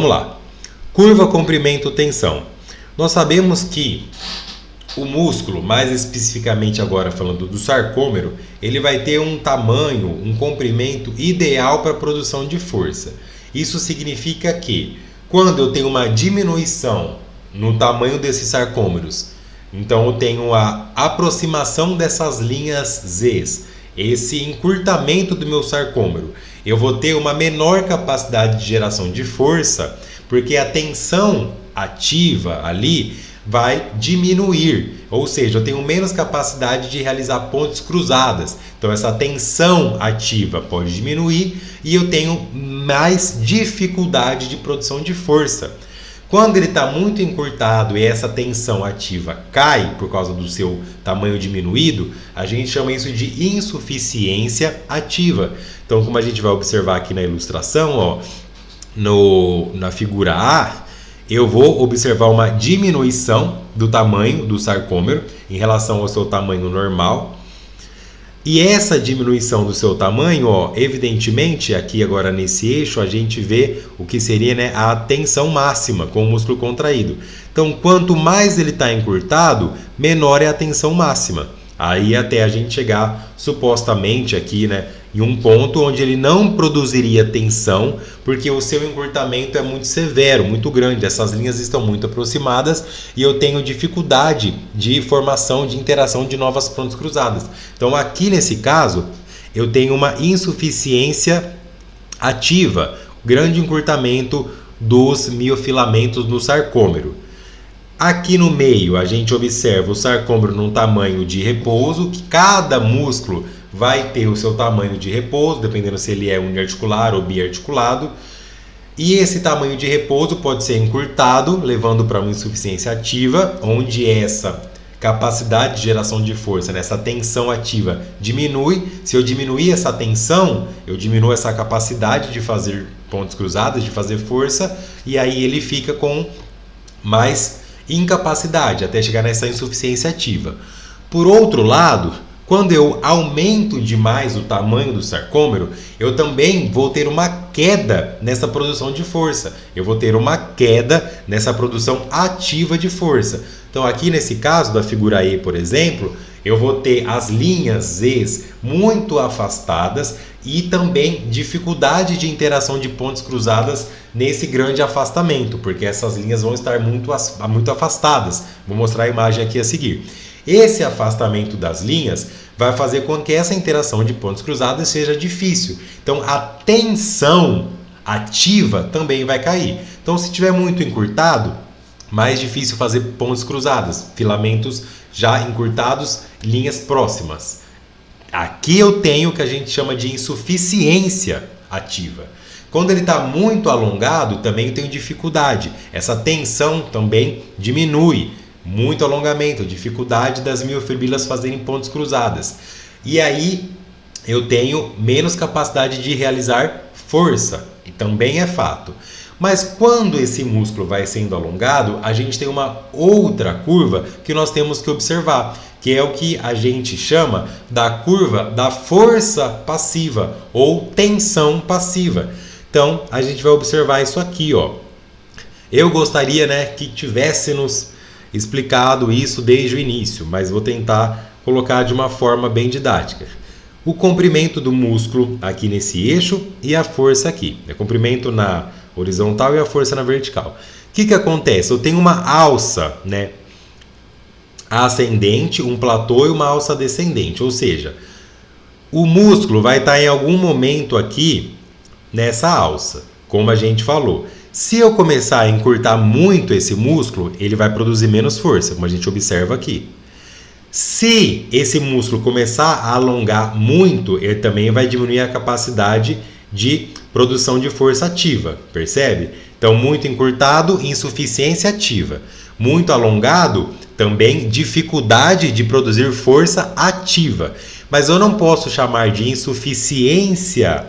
vamos lá. Curva comprimento-tensão. Nós sabemos que o músculo, mais especificamente agora falando do sarcômero, ele vai ter um tamanho, um comprimento ideal para a produção de força. Isso significa que quando eu tenho uma diminuição no tamanho desses sarcômeros, então eu tenho a aproximação dessas linhas Zs, esse encurtamento do meu sarcômero, eu vou ter uma menor capacidade de geração de força, porque a tensão ativa ali vai diminuir, ou seja, eu tenho menos capacidade de realizar pontes cruzadas. Então essa tensão ativa pode diminuir e eu tenho mais dificuldade de produção de força. Quando ele está muito encurtado e essa tensão ativa cai por causa do seu tamanho diminuído, a gente chama isso de insuficiência ativa. Então, como a gente vai observar aqui na ilustração, ó, na figura A, eu vou observar uma diminuição do tamanho do sarcômero em relação ao seu tamanho normal. E essa diminuição do seu tamanho, ó, evidentemente, aqui agora nesse eixo, a gente vê o que seria, né, a tensão máxima com o músculo contraído. Então, quanto mais ele está encurtado, menor é a tensão máxima. Aí até a gente chegar, supostamente, aqui, né, em um ponto onde ele não produziria tensão, porque o seu encurtamento é muito severo, muito grande, essas linhas estão muito aproximadas e eu tenho dificuldade de formação, de interação de novas pontes cruzadas. Então aqui nesse caso, eu tenho uma insuficiência ativa, grande encurtamento dos miofilamentos no sarcômero. Aqui no meio a gente observa o sarcômero num tamanho de repouso, que cada músculo vai ter o seu tamanho de repouso, dependendo se ele é uniarticular ou biarticulado. E esse tamanho de repouso pode ser encurtado, levando para uma insuficiência ativa, onde essa capacidade de geração de força, essa tensão ativa diminui. Se eu diminuir essa tensão, eu diminuo essa capacidade de fazer pontes cruzadas, de fazer força, e aí ele fica com mais incapacidade, até chegar nessa insuficiência ativa. Por outro lado, quando eu aumento demais o tamanho do sarcômero, eu também vou ter uma queda nessa produção de força. Eu vou ter uma queda nessa produção ativa de força. Então aqui nesse caso da figura E, por exemplo, eu vou ter as linhas Zs muito afastadas e também dificuldade de interação de pontes cruzadas nesse grande afastamento, porque essas linhas vão estar muito afastadas. Vou mostrar a imagem aqui a seguir. Esse afastamento das linhas vai fazer com que essa interação de pontos cruzados seja difícil. Então, a tensão ativa também vai cair. Então, se tiver muito encurtado, mais difícil fazer pontes cruzadas, filamentos já encurtados, linhas próximas. Aqui eu tenho o que a gente chama de insuficiência ativa. Quando ele está muito alongado, também eu tenho dificuldade. Essa tensão também diminui. Muito alongamento, dificuldade das miofibrilas fazerem pontes cruzadas. E aí eu tenho menos capacidade de realizar força, e também é fato. Mas quando esse músculo vai sendo alongado, a gente tem uma outra curva que nós temos que observar, que é o que a gente chama da curva da força passiva ou tensão passiva. Então a gente vai observar isso aqui, ó. Eu gostaria, né, que tivéssemos explicado isso desde o início, mas vou tentar colocar de uma forma bem didática. O comprimento do músculo aqui nesse eixo e a força aqui. O comprimento na horizontal e a força na vertical. O que acontece? Eu tenho uma alça, né, ascendente, um platô e uma alça descendente. Ou seja, o músculo vai estar em algum momento aqui nessa alça, como a gente falou. Se eu começar a encurtar muito esse músculo, ele vai produzir menos força, como a gente observa aqui. Se esse músculo começar a alongar muito, ele também vai diminuir a capacidade de produção de força ativa, percebe? Então, muito encurtado, insuficiência ativa. Muito alongado, também dificuldade de produzir força ativa. Mas eu não posso chamar de insuficiência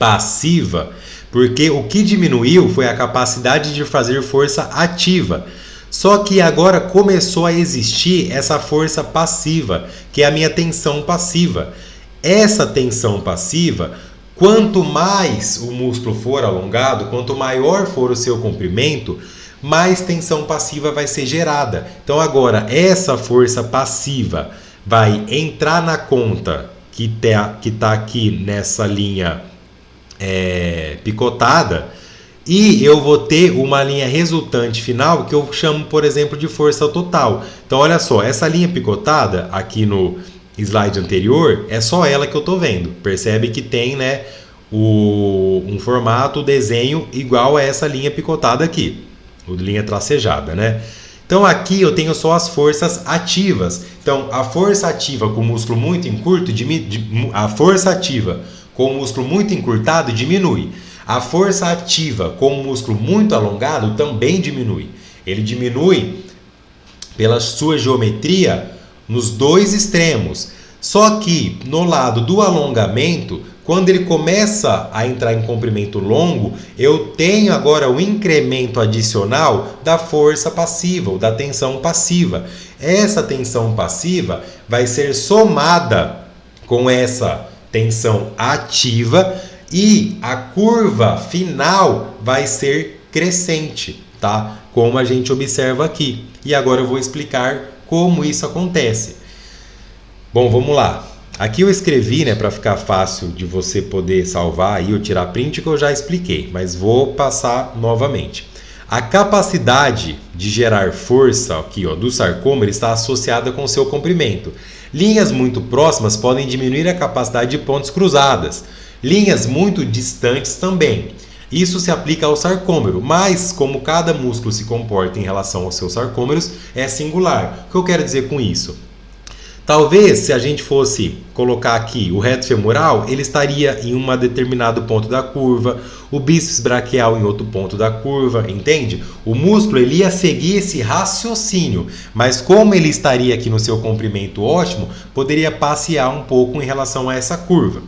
passiva, porque o que diminuiu foi a capacidade de fazer força ativa. Só que agora começou a existir essa força passiva, que é a minha tensão passiva. Essa tensão passiva Quanto mais o músculo for alongado, quanto maior for o seu comprimento, mais tensão passiva vai ser gerada. Então agora, essa força passiva vai entrar na conta que tá aqui nessa linha picotada, e eu vou ter uma linha resultante final que eu chamo, por exemplo, de força total. Então olha só, essa linha picotada aqui no slide anterior, é só ela que eu estou vendo. Percebe que tem, né, um formato, desenho igual a essa linha picotada aqui, linha tracejada, né? Então aqui eu tenho só as forças ativas. Então a força ativa com o músculo muito encurto, a força ativa com o músculo muito encurtado diminui. A força ativa com o músculo muito alongado também diminui. Ele diminui pela sua geometria nos dois extremos. Só que no lado do alongamento, quando ele começa a entrar em comprimento longo, eu tenho agora o incremento adicional da força passiva, ou da tensão passiva. Essa tensão passiva vai ser somada com essa tensão ativa e a curva final vai ser crescente, tá? Como a gente observa aqui. E agora eu vou explicar como isso acontece. Bom, vamos lá. Aqui eu escrevi, né, para ficar fácil de você poder salvar e eu tirar print, que eu já expliquei, mas vou passar novamente. A capacidade de gerar força aqui, ó, do sarcômero está associada com o seu comprimento. Linhas muito próximas podem diminuir a capacidade de pontes cruzadas. Linhas muito distantes também. Isso se aplica ao sarcômero, mas como cada músculo se comporta em relação aos seus sarcômeros, é singular. O que eu quero dizer com isso? Talvez, se a gente fosse colocar aqui o reto femoral, ele estaria em um determinado ponto da curva, o bíceps braquial em outro ponto da curva, entende? O músculo ele ia seguir esse raciocínio, mas como ele estaria aqui no seu comprimento ótimo, poderia passear um pouco em relação a essa curva.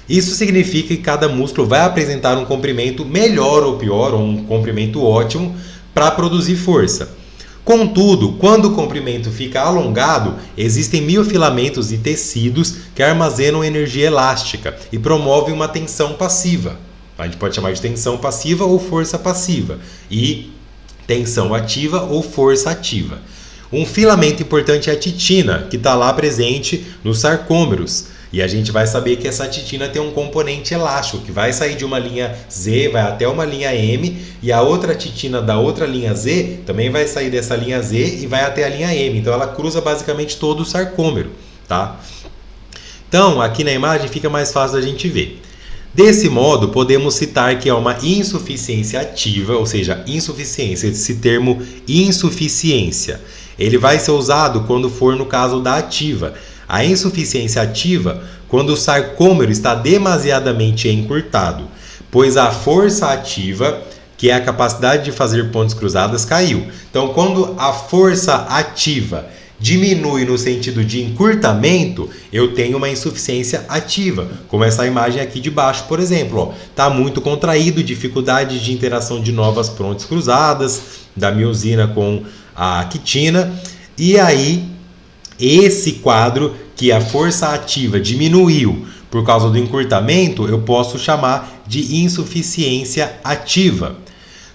Isso significa que cada músculo vai apresentar um comprimento melhor ou pior, ou um comprimento ótimo, para produzir força. Contudo, quando o comprimento fica alongado, existem miofilamentos e tecidos que armazenam energia elástica e promovem uma tensão passiva. A gente pode chamar de tensão passiva ou força passiva, e tensão ativa ou força ativa. Um filamento importante é a titina, que está lá presente nos sarcômeros. E a gente vai saber que essa titina tem um componente elástico, que vai sair de uma linha Z, vai até uma linha M, e a outra titina da outra linha Z também vai sair dessa linha Z e vai até a linha M. Então ela cruza basicamente todo o sarcômero, tá? Então, aqui na imagem fica mais fácil da gente ver. Desse modo, podemos citar que é uma insuficiência ativa, ou seja, insuficiência, esse termo insuficiência. Ele vai ser usado quando for no caso da ativa. A insuficiência ativa, quando o sarcômero está demasiadamente encurtado, pois a força ativa, que é a capacidade de fazer pontes cruzadas, caiu. Então, quando a força ativa diminui no sentido de encurtamento, eu tenho uma insuficiência ativa, como essa imagem aqui de baixo, por exemplo. Está muito contraído, dificuldade de interação de novas pontes cruzadas, da miosina com a quitina, e aí esse quadro que a força ativa diminuiu por causa do encurtamento, eu posso chamar de insuficiência ativa.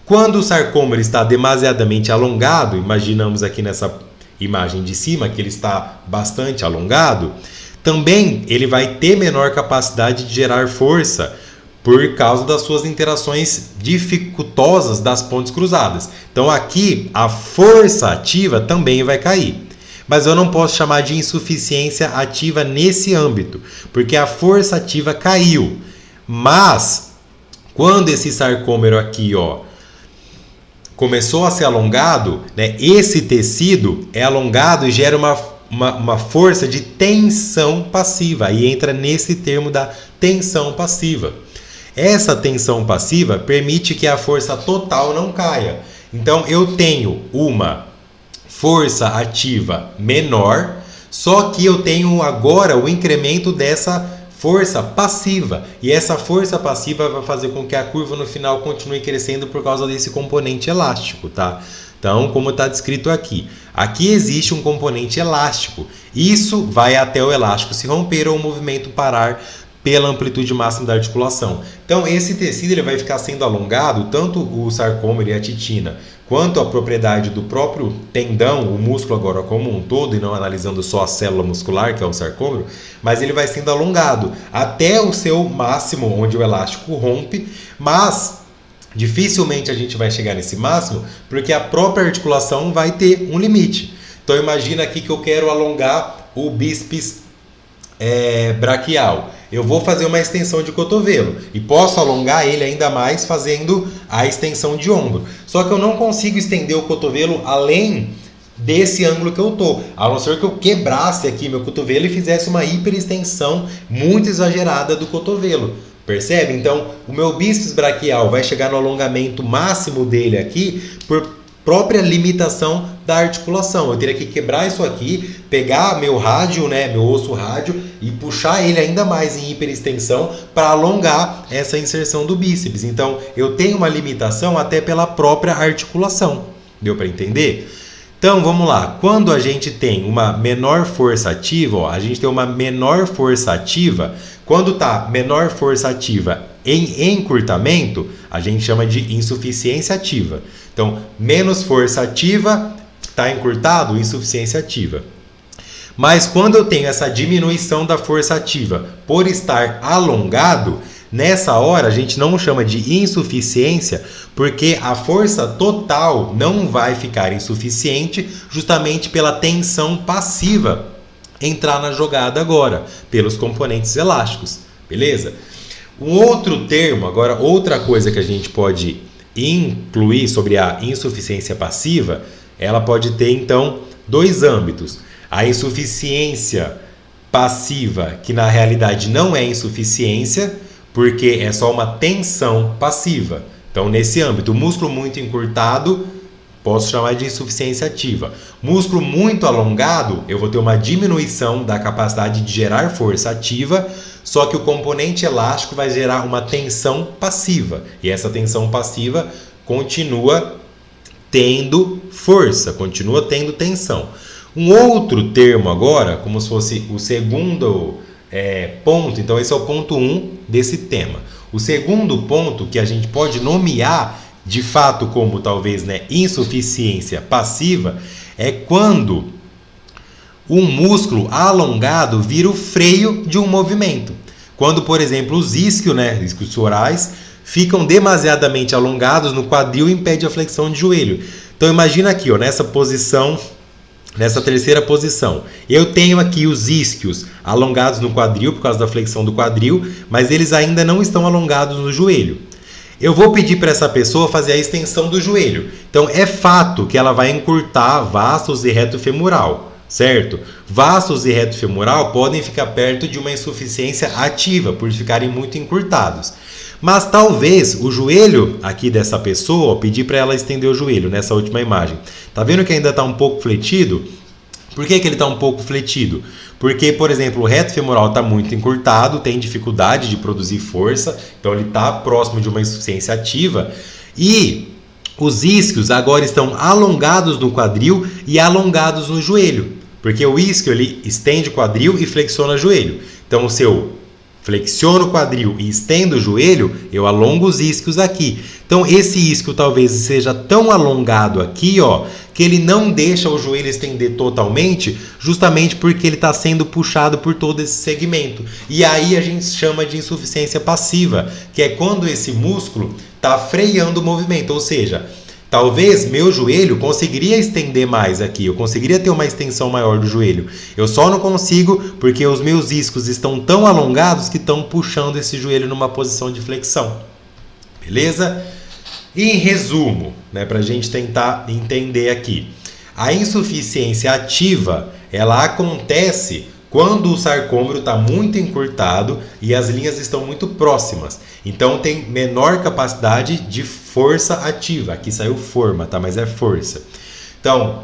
Quando o sarcômero está demasiadamente alongado, imaginamos aqui nessa imagem de cima que ele está bastante alongado, também ele vai ter menor capacidade de gerar força por causa das suas interações dificultosas das pontes cruzadas. Então aqui a força ativa também vai cair. Mas eu não posso chamar de insuficiência ativa nesse âmbito, porque a força ativa caiu. Mas, quando esse sarcômero aqui, ó, começou a ser alongado, né, esse tecido é alongado e gera uma força de tensão passiva. Aí entra nesse termo da tensão passiva. Essa tensão passiva permite que a força total não caia. Então, eu tenho uma força ativa menor, só que eu tenho agora o incremento dessa força passiva. E essa força passiva vai fazer com que a curva no final continue crescendo por causa desse componente elástico, tá? Então, como está descrito aqui, aqui existe um componente elástico. Isso vai até o elástico se romper ou o movimento parar pela amplitude máxima da articulação. Então, esse tecido ele vai ficar sendo alongado, tanto o sarcômero e a titina, quanto a propriedade do próprio tendão, o músculo agora como um todo, e não analisando só a célula muscular, que é o sarcômero, mas ele vai sendo alongado até o seu máximo, onde o elástico rompe, mas dificilmente a gente vai chegar nesse máximo, porque a própria articulação vai ter um limite. Então, imagina aqui que eu quero alongar o bíceps braquial. Eu vou fazer uma extensão de cotovelo e posso alongar ele ainda mais fazendo a extensão de ombro. Só que eu não consigo estender o cotovelo além desse ângulo que eu tô, a não ser que eu quebrasse aqui meu cotovelo e fizesse uma hiperextensão muito exagerada do cotovelo. Percebe? Então, o meu bíceps braquial vai chegar no alongamento máximo dele aqui por própria limitação da articulação. Eu teria que quebrar isso aqui, pegar meu rádio, meu osso rádio e puxar ele ainda mais em hiperextensão para alongar essa inserção do bíceps. Então, eu tenho uma limitação até pela própria articulação. Deu para entender? Então, vamos lá. Quando a gente tem uma menor força ativa, a gente tem uma menor força ativa. Quando está menor força ativa em encurtamento, a gente chama de insuficiência ativa. Então, menos força ativa, está encurtado, insuficiência ativa. Mas quando eu tenho essa diminuição da força ativa por estar alongado, nessa hora a gente não chama de insuficiência, porque a força total não vai ficar insuficiente justamente pela tensão passiva entrar na jogada agora, pelos componentes elásticos, beleza? Um outro termo, agora outra coisa que a gente pode incluir sobre a insuficiência passiva, ela pode ter então dois âmbitos. A insuficiência passiva, que na realidade não é insuficiência, porque é só uma tensão passiva. Então, nesse âmbito, músculo muito encurtado, posso chamar de insuficiência ativa. Músculo muito alongado, eu vou ter uma diminuição da capacidade de gerar força ativa, só que o componente elástico vai gerar uma tensão passiva. E essa tensão passiva continua tendo força, continua tendo tensão. Um outro termo agora, como se fosse o segundo ponto, então esse é o ponto 1 desse tema. O segundo ponto que a gente pode nomear de fato como talvez insuficiência passiva é quando um músculo alongado vira o freio de um movimento. Quando, por exemplo, os isquios, isquios orais, ficam demasiadamente alongados no quadril e impede a flexão de joelho. Então imagina aqui, nessa posição, nessa terceira posição, eu tenho aqui os isquios alongados no quadril por causa da flexão do quadril, mas eles ainda não estão alongados no joelho. Eu vou pedir para essa pessoa fazer a extensão do joelho. Então é fato que ela vai encurtar vastos e reto femoral, certo? Vastos e reto femoral podem ficar perto de uma insuficiência ativa por ficarem muito encurtados. Mas talvez o joelho aqui dessa pessoa, pedir para ela estender o joelho nessa última imagem. Tá vendo que ainda está um pouco fletido? Por que ele está um pouco fletido? Porque, por exemplo, o reto femoral está muito encurtado, tem dificuldade de produzir força, então ele está próximo de uma insuficiência ativa. E os isquios agora estão alongados no quadril e alongados no joelho, porque o isquio ele estende o quadril e flexiona o joelho. Então, se eu flexiono o quadril e estendo o joelho, eu alongo os isquios aqui. Então, esse isquio talvez seja tão alongado aqui, que ele não deixa o joelho estender totalmente, justamente porque ele está sendo puxado por todo esse segmento. E aí a gente chama de insuficiência passiva, que é quando esse músculo está freando o movimento, ou seja, talvez meu joelho conseguiria estender mais aqui, eu conseguiria ter uma extensão maior do joelho. Eu só não consigo porque os meus isquios estão tão alongados que estão puxando esse joelho numa posição de flexão. Beleza? Em resumo, para a gente tentar entender aqui, a insuficiência ativa, ela acontece quando o sarcômero está muito encurtado e as linhas estão muito próximas. Então tem menor capacidade de força ativa. Aqui saiu forma, mas é força. Então,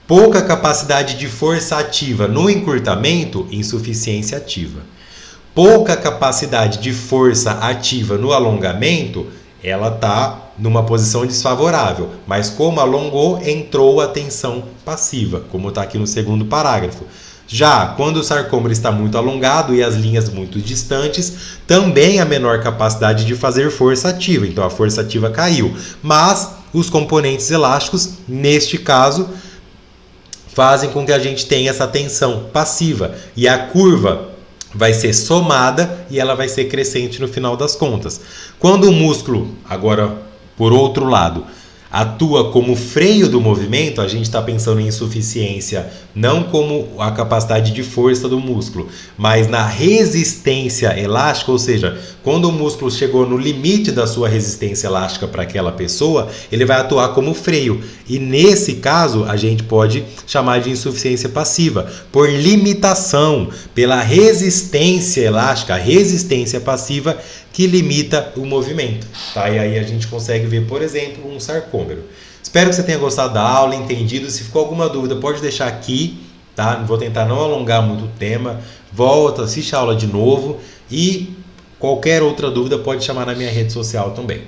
pouca capacidade de força ativa no encurtamento, insuficiência ativa. Pouca capacidade de força ativa no alongamento, ela está numa posição desfavorável. Mas como alongou, entrou a tensão passiva, como está aqui no segundo parágrafo. Já quando o sarcômero está muito alongado e as linhas muito distantes, também há menor capacidade de fazer força ativa, então a força ativa caiu. Mas os componentes elásticos, neste caso, fazem com que a gente tenha essa tensão passiva e a curva vai ser somada e ela vai ser crescente no final das contas. Quando o músculo, agora por outro lado, atua como freio do movimento, a gente está pensando em insuficiência não como a capacidade de força do músculo, mas na resistência elástica, ou seja, quando o músculo chegou no limite da sua resistência elástica para aquela pessoa, ele vai atuar como freio. E nesse caso, a gente pode chamar de insuficiência passiva, por limitação, pela resistência elástica, a resistência passiva que limita o movimento, tá? E aí a gente consegue ver, por exemplo, um sarcômero. Espero que você tenha gostado da aula, entendido. Se ficou alguma dúvida, pode deixar aqui, tá? Vou tentar não alongar muito o tema. Volta, assiste a aula de novo e qualquer outra dúvida pode chamar na minha rede social também.